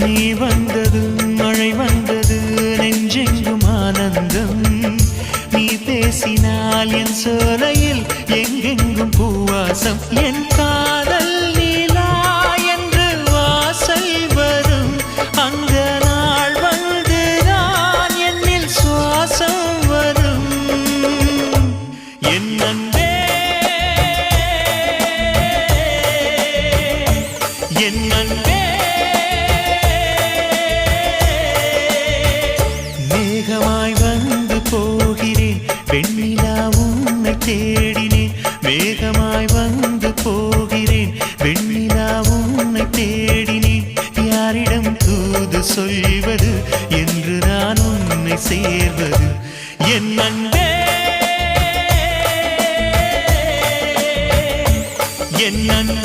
நீ வந்தது மழை வந்தது நெஞ்செங்கும் ஆனந்தம் நீ பேசினால் என் சோலையில் எங்கெங்கும் பூவாசம் என் காதல் நீலா என்று வாசல் வரும் அந்த நாள் வந்து நான் என்னில் சுவாசம் வரும் என் அன்பே என் அன்பே மேகமாய் வந்து போகிறேன் வெண்ணிலா உன்னை தேடினேன் மேகமாய் வந்து போகிறேன் வெண்ணிலா உன்னை தேடினேன் யாரிடம் தூது சொல்வது என்று நான் உன்னை சேர்வது என் அன்பே என் அன்பே